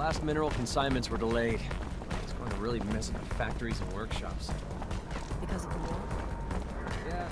last mineral consignments were delayed. It's going to really mess up factories and workshops. Because of the war? Yeah.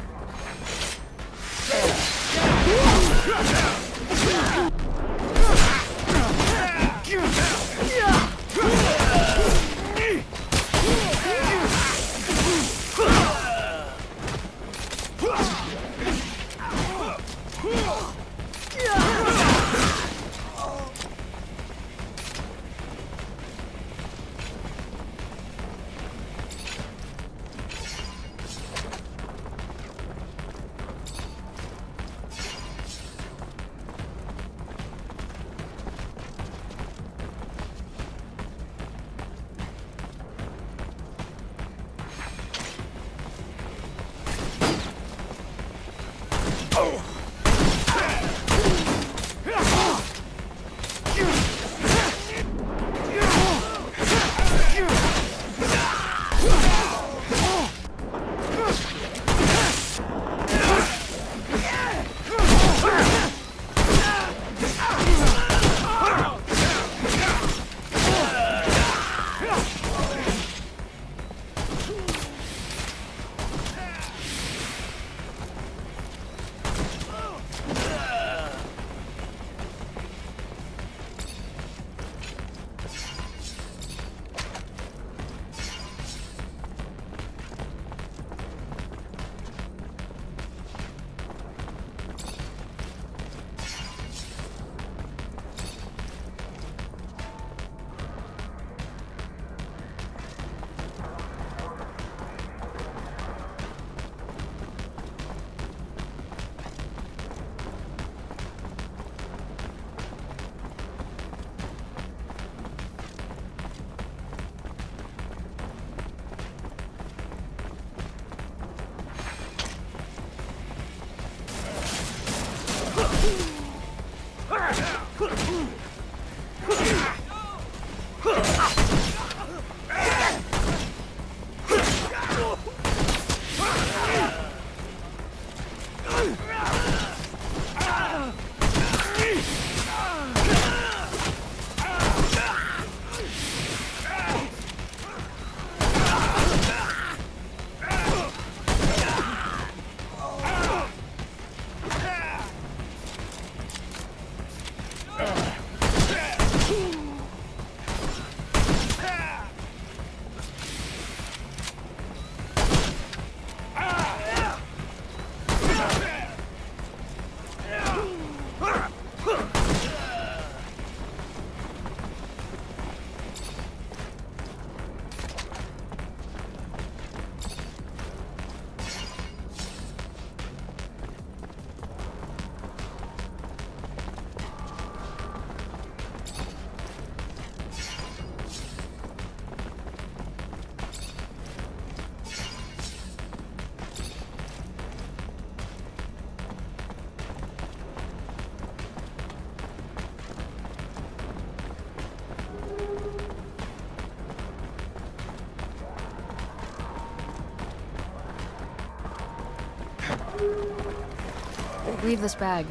Leave this bag,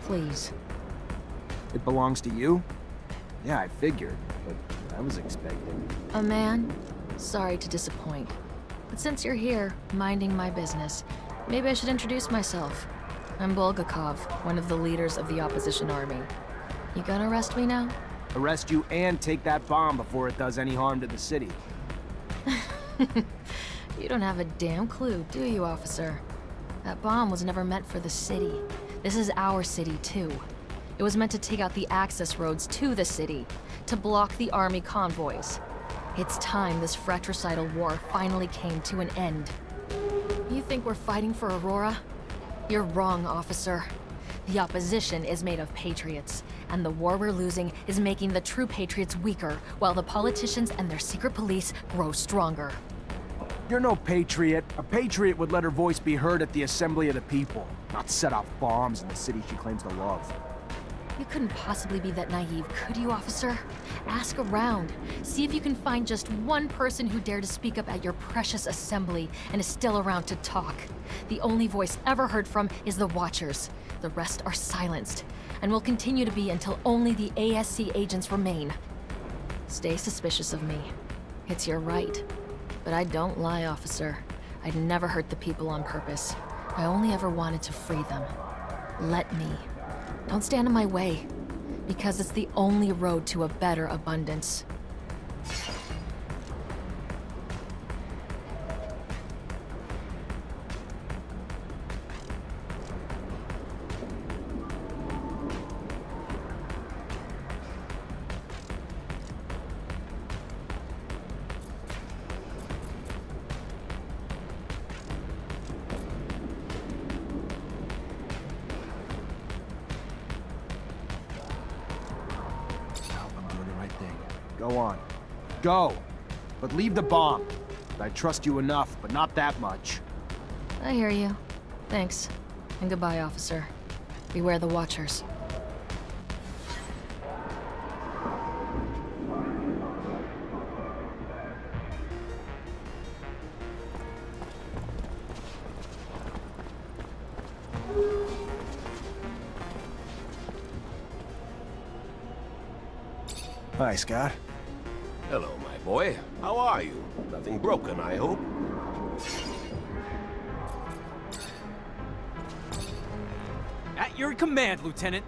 please. It belongs to you? Yeah, I figured, but I was expecting. A man? Sorry to disappoint. But since you're here, minding my business, maybe I should introduce myself. I'm Bulgakov, one of the leaders of the opposition army. You gonna arrest me now? Arrest you and take that bomb before it does any harm to the city. You don't have a damn clue, do you, officer? That bomb was never meant for the city. This is our city, too. It was meant to take out the access roads to the city, to block the army convoys. It's time this fratricidal war finally came to an end. You think we're fighting for Aurora? You're wrong, officer. The opposition is made of patriots, and the war we're losing is making the true patriots weaker, while the politicians and their secret police grow stronger. You're no patriot. A patriot would let her voice be heard at the assembly of the people, not set off bombs in the city she claims to love. You couldn't possibly be that naive, could you, officer? Ask around. See if you can find just one person who dared to speak up at your precious assembly and is still around to talk. The only voice ever heard from is the Watchers. The rest are silenced, and will continue to be until only the ASC agents remain. Stay suspicious of me. It's your right. But I don't lie, officer. I'd never hurt the people on purpose. I only ever wanted to free them. Let me. Don't stand in my way. Because it's the only road to a better abundance. Go on. Go! But leave the bomb. I trust you enough, but not that much. I hear you. Thanks. And goodbye, officer. Beware the Watchers. Hi, Scott. Hello, my boy. How are you? Nothing broken, I hope? At your command, Lieutenant.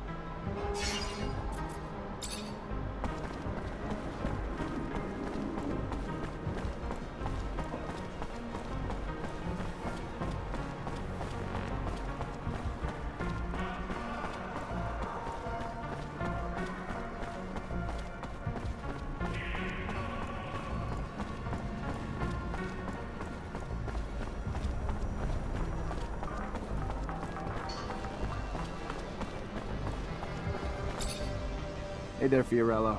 Hey there, Fiorello.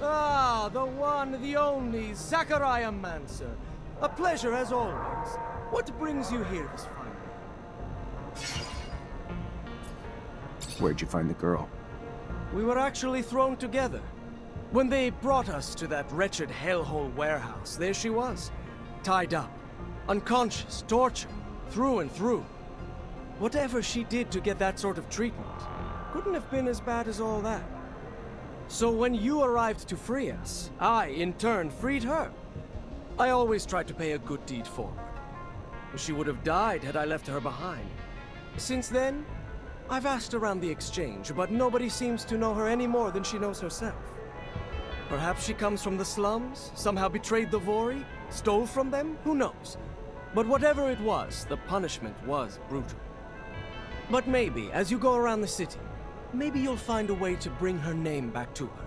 Ah, the one, the only, Technomancer. A pleasure as always. What brings you here this fine? Where'd you find the girl? We were actually thrown together. When they brought us to that wretched hellhole warehouse, there she was. Tied up. Unconscious, tortured, through and through. Whatever she did to get that sort of treatment, couldn't have been as bad as all that. So when you arrived to free us, I, in turn, freed her. I always tried to pay a good deed forward. She would have died had I left her behind. Since then, I've asked around the exchange, but nobody seems to know her any more than she knows herself. Perhaps she comes from the slums, somehow betrayed the Vori, stole from them, who knows? But whatever it was, the punishment was brutal. But maybe, as you go around the city, maybe you'll find a way to bring her name back to her.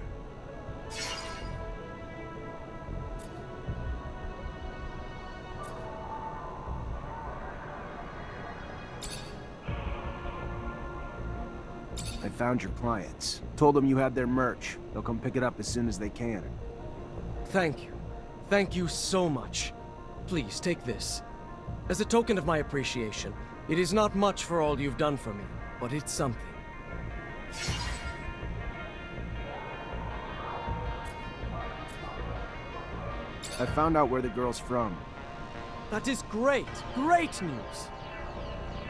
I found your clients. Told them you had their merch. They'll come pick it up as soon as they can. Thank you. Thank you so much. Please, take this. As a token of my appreciation, it is not much for all you've done for me, but it's something. I found out where the girl's from. That is great! Great news!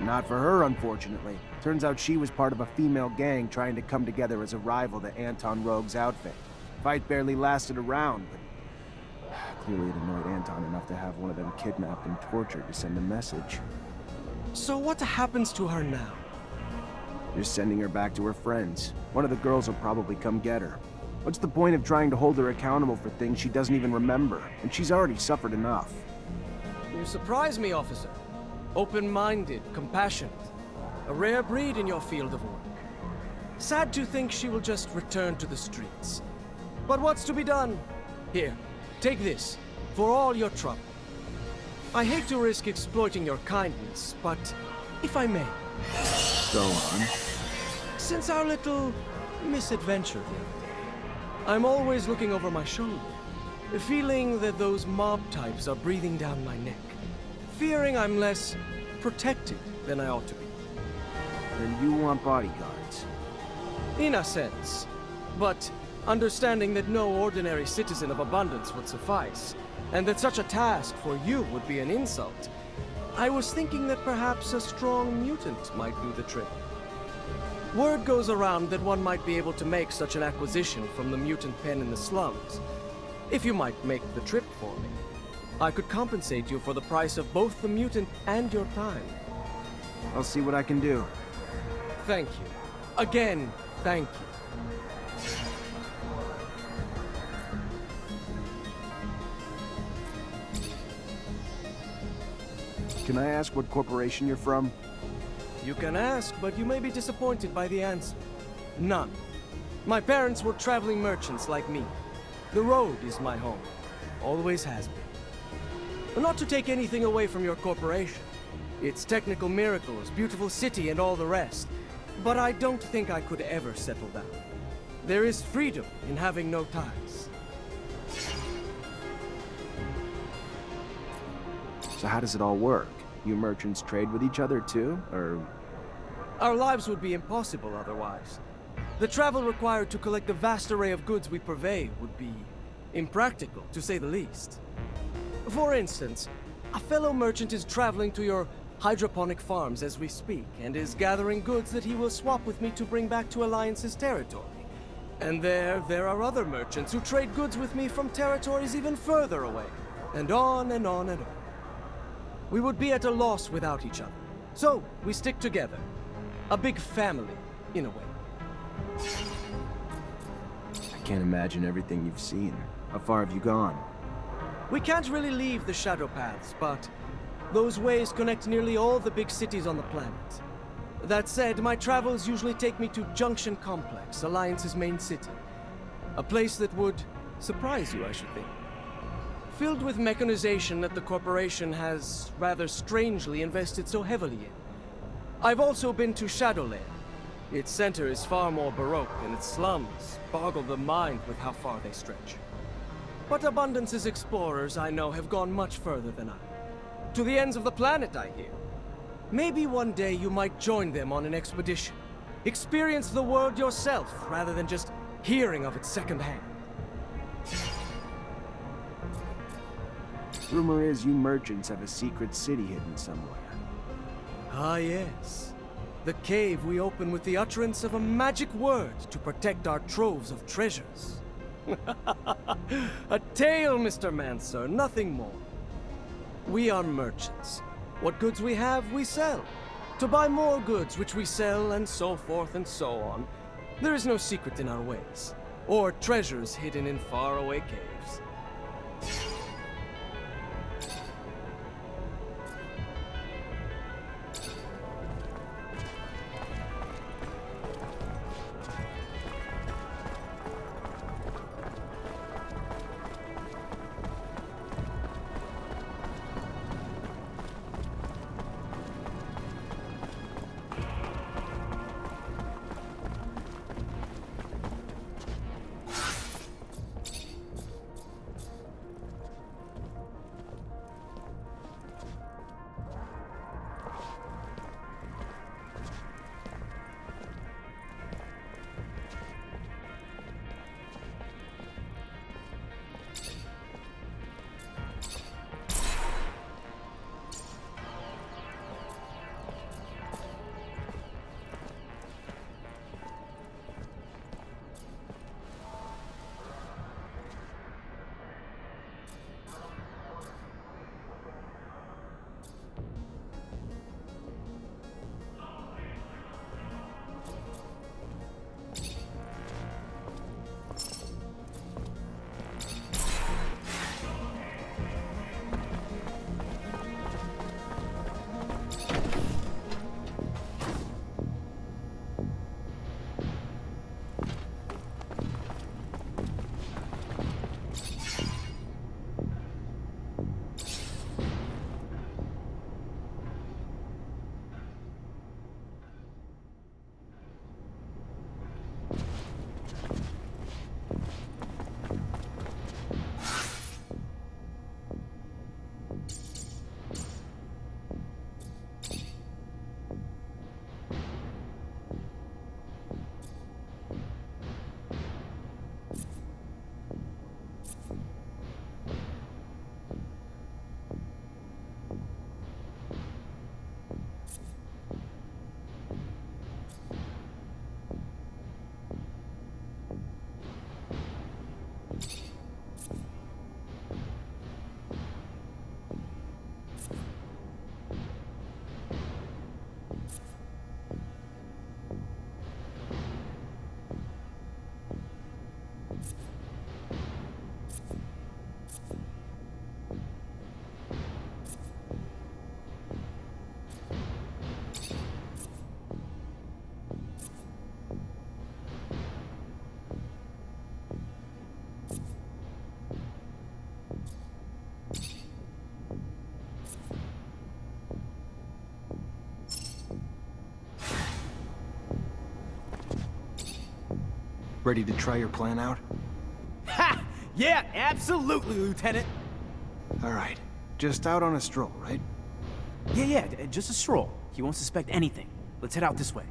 Not for her, unfortunately. Turns out she was part of a female gang trying to come together as a rival to Anton Rogue's outfit. Fight barely lasted a round, but clearly it annoyed Anton enough to have one of them kidnapped and tortured to send a message. So what happens to her now? They're sending her back to her friends. One of the girls will probably come get her. What's the point of trying to hold her accountable for things she doesn't even remember? And she's already suffered enough. You surprise me, officer. Open-minded, compassionate. A rare breed in your field of work. Sad to think she will just return to the streets. But what's to be done? Here, take this, for all your trouble. I hate to risk exploiting your kindness, but if I may. Go on. Since our little misadventure the other day, I'm always looking over my shoulder, feeling that those mob types are breathing down my neck, fearing I'm less protected than I ought to be. Then you want bodyguards. In a sense, but understanding that no ordinary citizen of abundance would suffice, and that such a task for you would be an insult, I was thinking that perhaps a strong mutant might do the trick. Word goes around that one might be able to make such an acquisition from the mutant pen in the slums. If you might make the trip for me, I could compensate you for the price of both the mutant and your time. I'll see what I can do. Thank you. Again, thank you. Can I ask what corporation you're from? You can ask, but you may be disappointed by the answer. None. My parents were traveling merchants like me. The road is my home. Always has been. Not to take anything away from your corporation. Its technical miracles, beautiful city, and all the rest. But I don't think I could ever settle down. There is freedom in having no ties. So how does it all work? You merchants trade with each other too, or...? Our lives would be impossible otherwise. The travel required to collect the vast array of goods we purvey would be impractical, to say the least. For instance, a fellow merchant is traveling to your hydroponic farms as we speak, and is gathering goods that he will swap with me to bring back to Alliance's territory. And there are other merchants who trade goods with me from territories even further away, and on and on and on. We would be at a loss without each other. So, we stick together. A big family, in a way. I can't imagine everything you've seen. How far have you gone? We can't really leave the shadow paths, but those ways connect nearly all the big cities on the planet. That said, my travels usually take me to Junction Complex, Alliance's main city. A place that would surprise you, I should think. Filled with mechanization that the corporation has rather strangely invested so heavily in. I've also been to Shadowland. Its center is far more baroque, and its slums boggle the mind with how far they stretch. But Abundance's explorers, I know, have gone much further than I. To the ends of the planet, I hear. Maybe one day you might join them on an expedition. Experience the world yourself, rather than just hearing of it secondhand. Rumor is you merchants have a secret city hidden somewhere. Ah, yes. The cave we open with the utterance of a magic word to protect our troves of treasures. A tale, Mr. Mancer, nothing more. We are merchants. What goods we have, we sell. To buy more goods, which we sell, and so forth and so on. There is no secret in our ways, or treasures hidden in faraway caves. Ready to try your plan out? Ha! Yeah, absolutely, Lieutenant. All right. Just out on a stroll, right? Yeah, just a stroll. He won't suspect anything. Let's head out this way.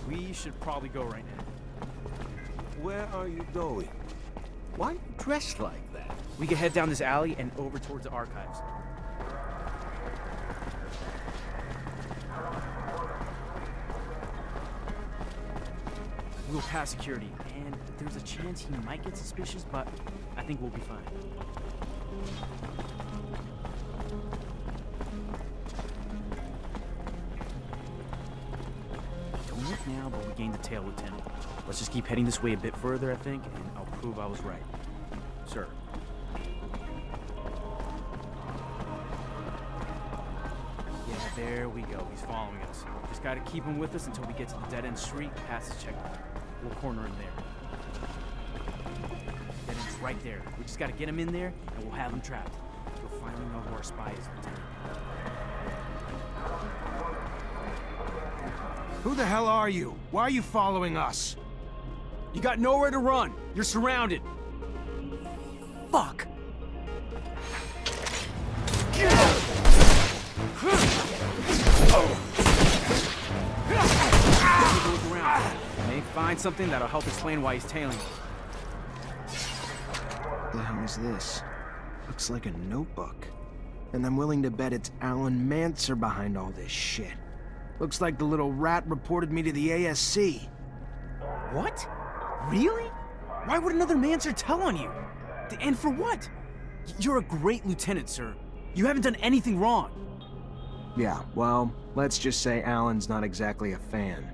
We should probably go right now. Where are you going? Why are you dressed like that? We can head down this alley and over towards the archives. We'll pass security, and there's a chance he might get suspicious, but I think we'll be fine. Don't look now, but we gained the tail, Lieutenant. Let's just keep heading this way a bit further, I think, and I'll prove I was right. Sir. Yeah, there we go. He's following us. Just gotta keep him with us until we get to the dead-end street past his checkpoint. We'll corner him there. Dead end's right there. We just gotta get him in there, and we'll have him trapped. We'll finally know who our spy is, Lieutenant. Who the hell are you? Why are you following us? You got nowhere to run. You're surrounded. Fuck. Look around. May find something that'll help explain why he's tailing us. What the hell is this? Looks like a notebook. And I'm willing to bet it's Technomancer behind all this shit. Looks like the little rat reported me to the ASC. What? Really? Why would another Mancer tell on you? And for what? You're a great lieutenant, sir. You haven't done anything wrong. Yeah, well, let's just say Alan's not exactly a fan.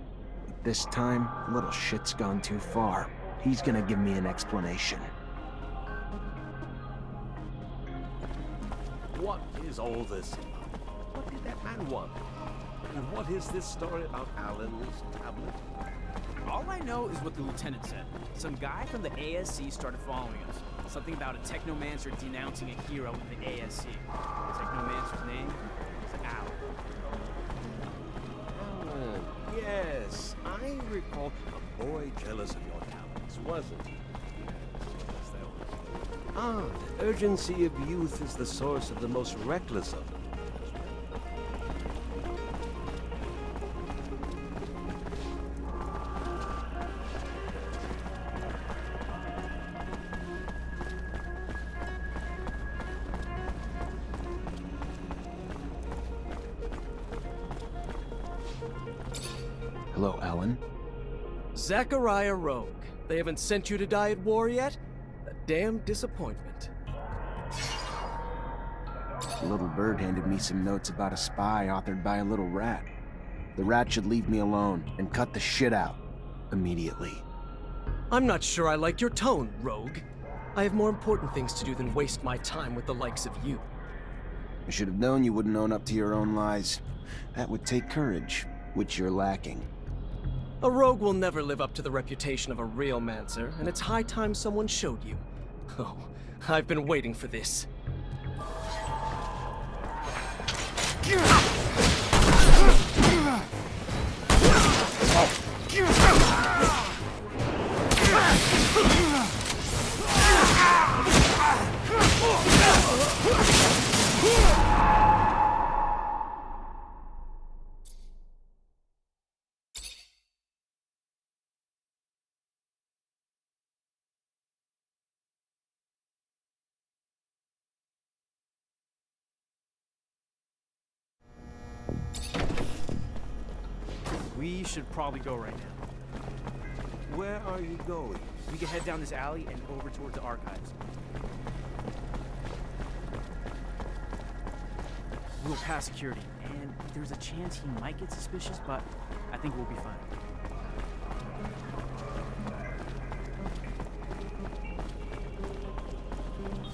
But this time, little shit's gone too far. He's gonna give me an explanation. What is all this about? What did that man want? And what is this story about Alan's tablet? All I know is what the lieutenant said. Some guy from the ASC started following us. Something about a Technomancer denouncing a hero in the ASC. Technomancer's name is Alan. Alan, yes. I recall a boy jealous of your talents, wasn't he? Yes, that was. The urgency of youth is the source of the most reckless of them. Hello, Alan. Zachariah Rogue. They haven't sent you to die at war yet? A damn disappointment. The little bird handed me some notes about a spy authored by a little rat. The rat should leave me alone and cut the shit out. Immediately. I'm not sure I like your tone, Rogue. I have more important things to do than waste my time with the likes of you. I should have known you wouldn't own up to your own lies. That would take courage, which you're lacking. A rogue will never live up to the reputation of a real Mancer, and it's high time someone showed you. Oh, I've been waiting for this. We should probably go right now. Where are you going? We can head down this alley and over towards the archives. We'll pass security, and there's a chance he might get suspicious, but I think we'll be fine.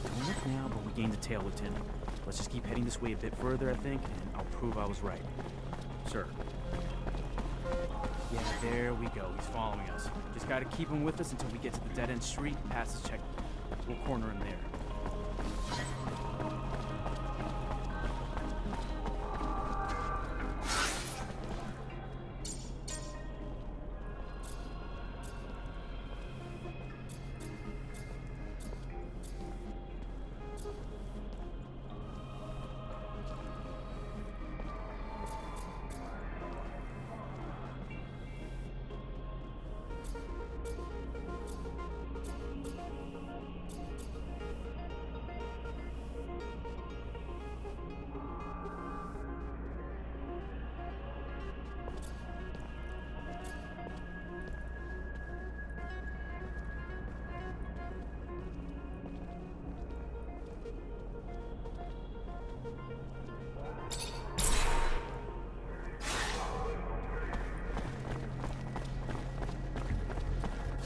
Don't look now, but we gained the tail, Lieutenant. Let's just keep heading this way a bit further, I think, and I'll prove I was right. Sir. Yeah, there we go. He's following us. Just gotta keep him with us until we get to the dead-end street past his checkpoint. We'll corner him there.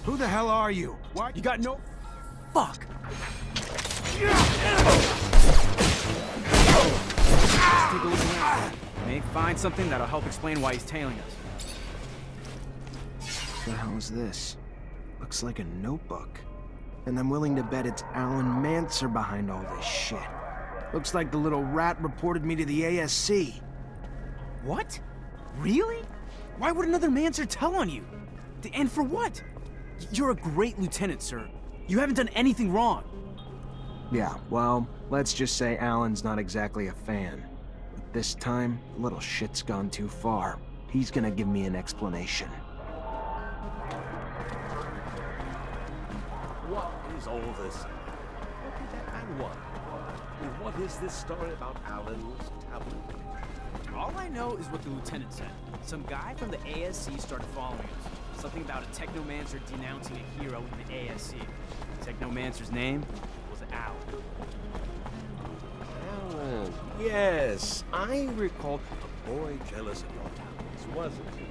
Who the hell are you? What? You got no... Fuck! Let's take a look around. May find something that'll help explain why he's tailing us. What the hell is this? Looks like a notebook. And I'm willing to bet it's Technomancer behind all this shit. Looks like the little rat reported me to the ASC. What? Really? Why would another Mancer tell on you? And for what? You're a great lieutenant, sir. You haven't done anything wrong. Yeah, well, let's just say Alan's not exactly a fan. But this time, the little shit's gone too far. He's gonna give me an explanation. What is all this? What did that man want? And what is this story about Alan's tablet? All I know is what the lieutenant said. Some guy from the ASC started following us. Something about a Technomancer denouncing a hero in the ASC. Technomancer's name was Alan. Alan, yes, I recall. A boy jealous of your talents, wasn't he?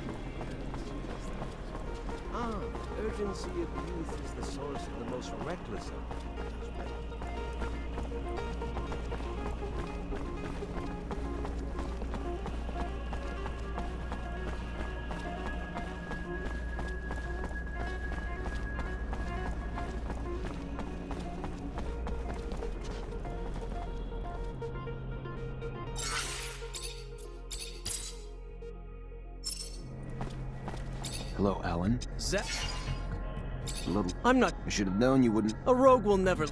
Ah, urgency of youth is the source of the most reckless of them. Hello, Alan. Zep? A little... I'm not... I should have known you wouldn't... A rogue will never...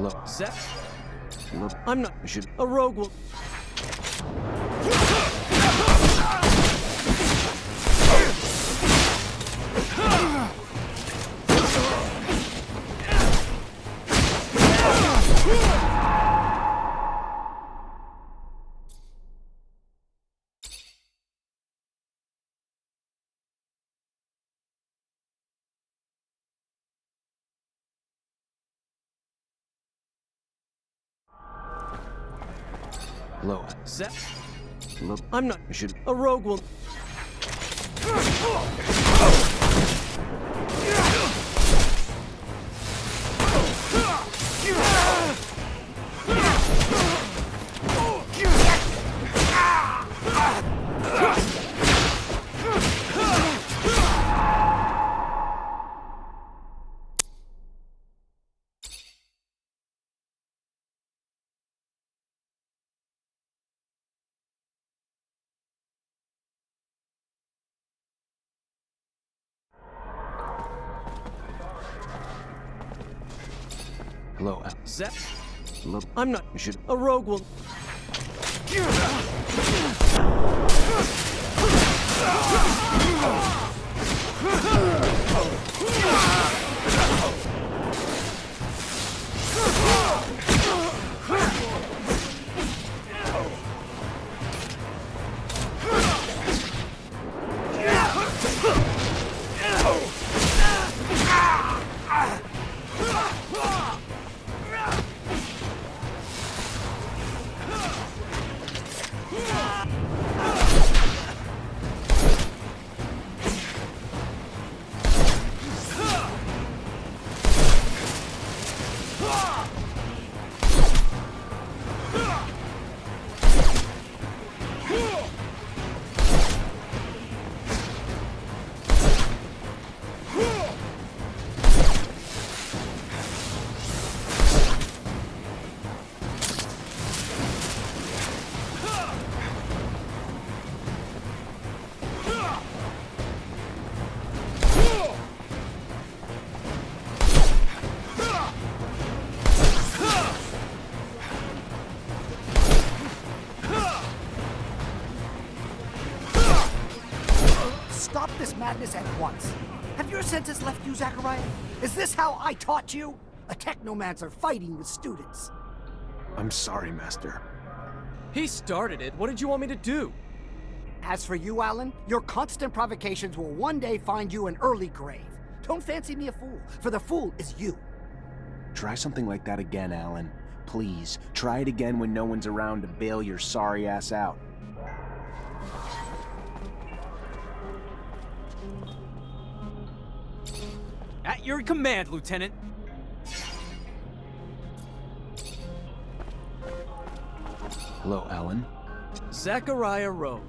Hello. Zep? Hello. I'm not... I should... A rogue will... Hello. Zep? Hello. I'm not... I should... A rogue will... Hello. Zep? Hello. I'm not... I should... A rogue will... madness at once. Have your senses left you, Zachariah? Is this how I taught you? A technomancer fighting with students. I'm sorry, Master. He started it. What did you want me to do? As for you, Alan, your constant provocations will one day find you an early grave. Don't fancy me a fool, for the fool is you. Try something like that again, Alan. Please, try it again when no one's around to bail your sorry ass out. At your command, Lieutenant. Hello, Alan. Zachariah Rogue.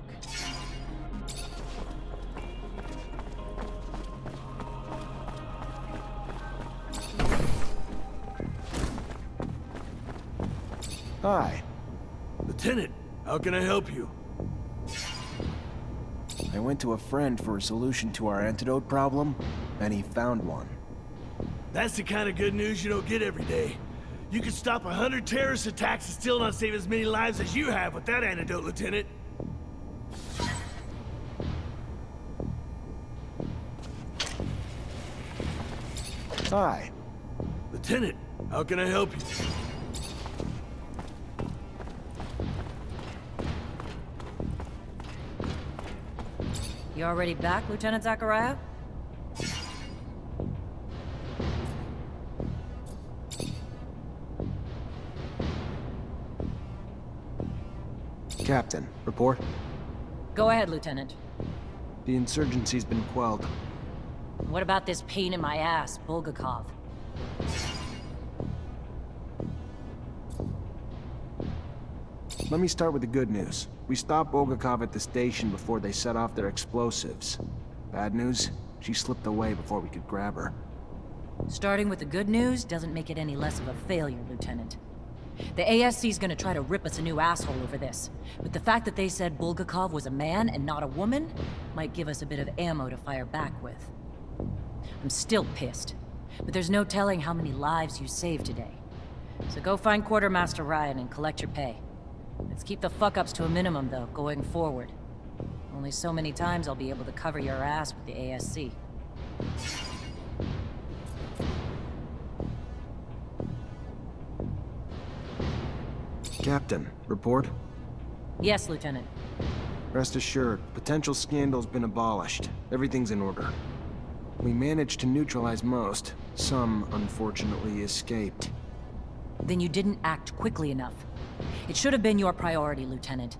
Hi. Lieutenant, how can I help you? I went to a friend for a solution to our antidote problem, and he found one. That's the kind of good news you don't get every day. You could stop 100 terrorist attacks and still not save as many lives as you have with that antidote, Lieutenant. Hi. Lieutenant, how can I help you? You already back, Lieutenant Zachariah? Captain, report. Go ahead, Lieutenant. The insurgency's been quelled. What about this pain in my ass, Bulgakov? Let me start with the good news. We stopped Bulgakov at the station before they set off their explosives. Bad news? She slipped away before we could grab her. Starting with the good news doesn't make it any less of a failure, Lieutenant. The ASC's gonna try to rip us a new asshole over this. But the fact that they said Bulgakov was a man and not a woman might give us a bit of ammo to fire back with. I'm still pissed, but there's no telling how many lives you saved today. So go find Quartermaster Ryan and collect your pay. Let's keep the fuck-ups to a minimum, though, going forward. Only so many times I'll be able to cover your ass with the ASC. Captain, report. Yes, Lieutenant. Rest assured, potential scandal's been abolished. Everything's in order. We managed to neutralize most. Some, unfortunately, escaped. Then you didn't act quickly enough. It should have been your priority, Lieutenant.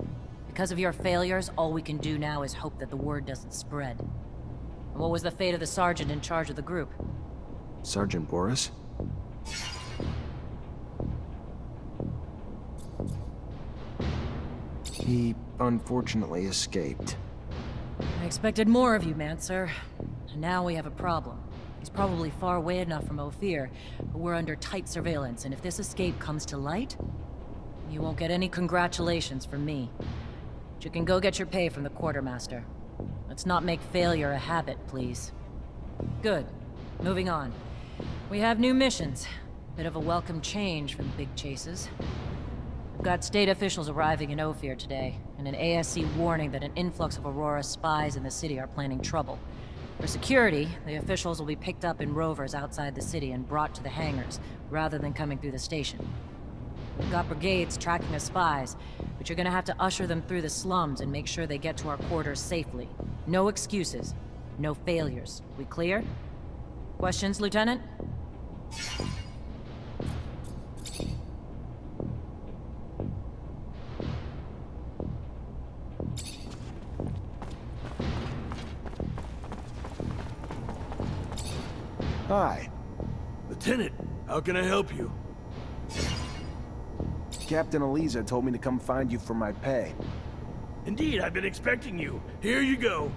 Because of your failures, all we can do now is hope that the word doesn't spread. And what was the fate of the sergeant in charge of the group? Sergeant Boris? He, unfortunately, escaped. I expected more of you, Mancer. And now we have a problem. He's probably far away enough from Ophir, but we're under tight surveillance, and if this escape comes to light, you won't get any congratulations from me. But you can go get your pay from the quartermaster. Let's not make failure a habit, please. Good. Moving on. We have new missions. Bit of a welcome change from the big chases. We've got state officials arriving in Ophir today, and an ASC warning that an influx of Aurora spies in the city are planning trouble. For security, the officials will be picked up in rovers outside the city and brought to the hangars, rather than coming through the station. We've got brigades tracking the spies, but you're gonna have to usher them through the slums and make sure they get to our quarters safely. No excuses. No failures. We clear? Questions, Lieutenant? Hi. Lieutenant, how can I help you? Captain Eliza told me to come find you for my pay. Indeed, I've been expecting you. Here you go.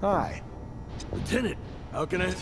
Hi. Lieutenant, how can I...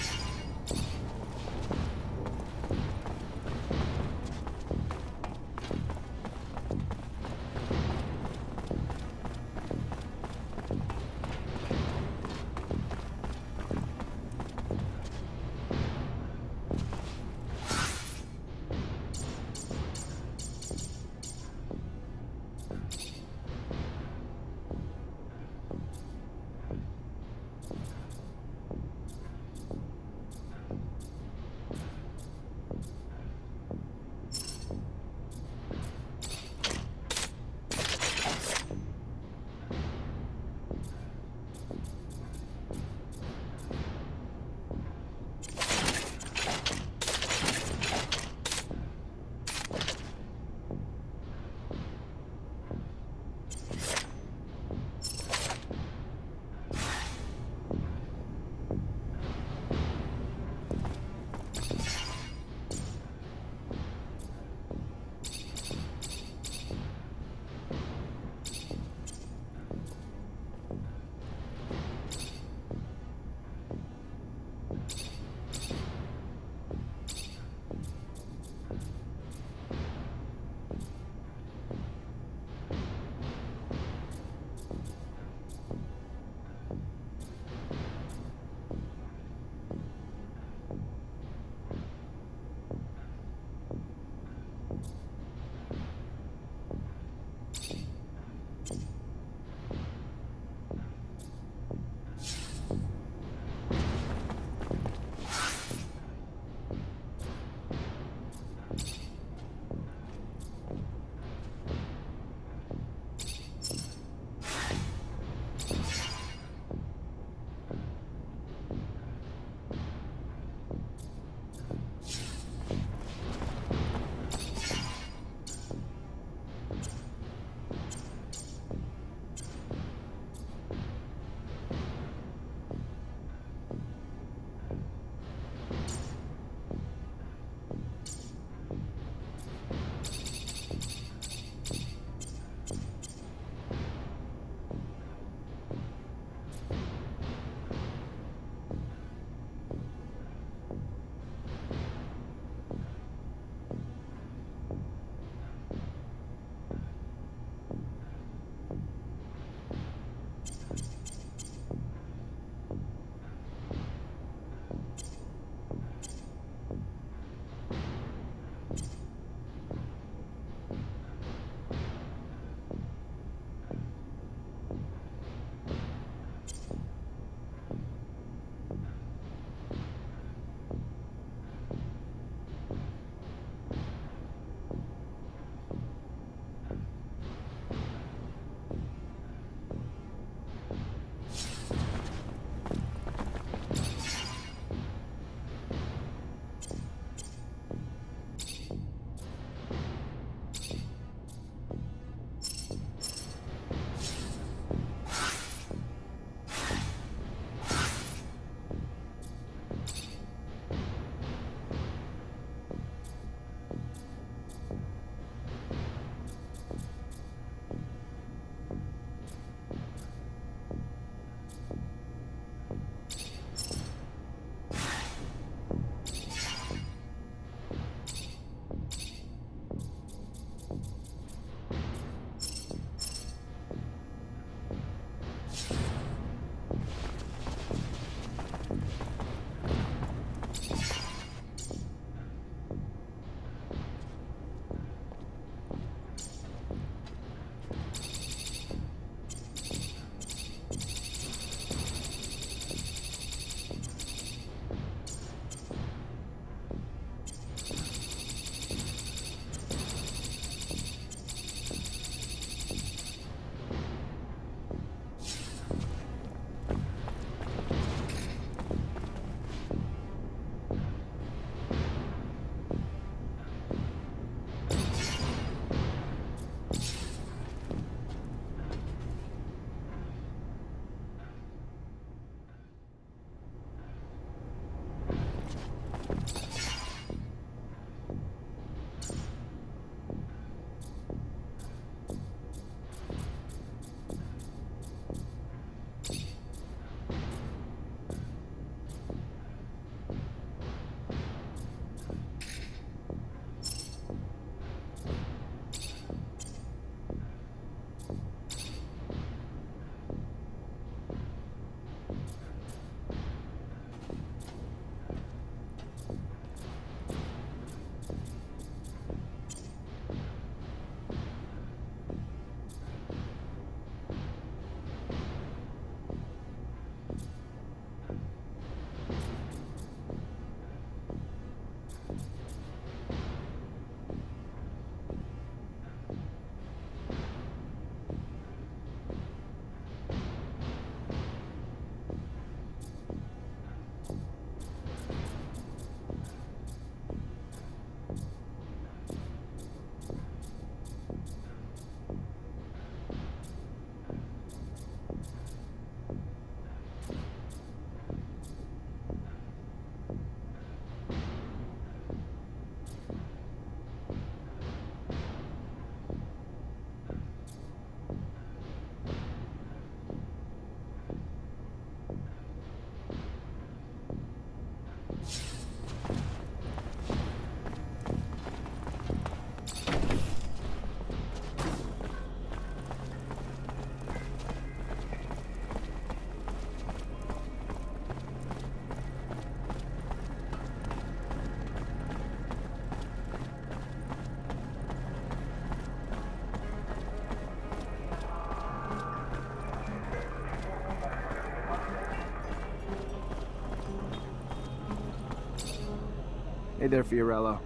Hey there, Fiorello.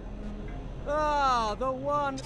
Ah, the one.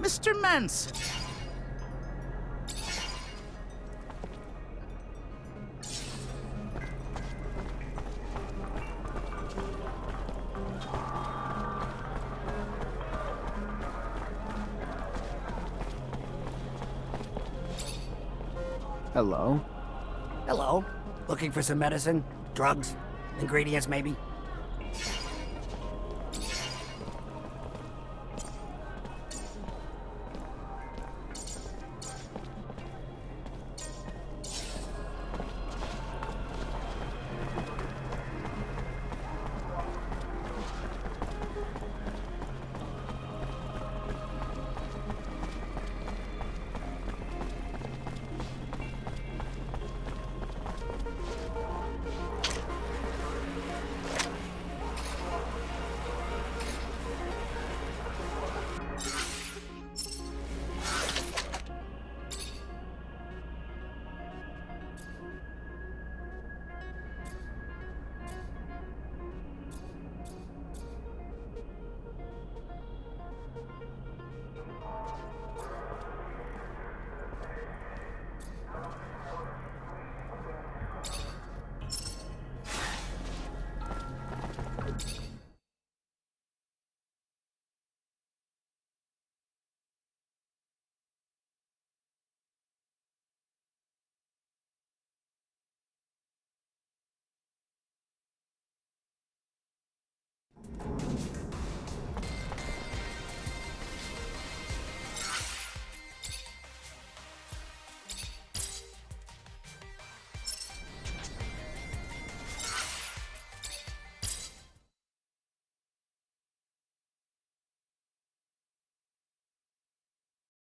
Mr. Manson. Hello. Hello. Looking for some medicine? Drugs? Ingredients, maybe?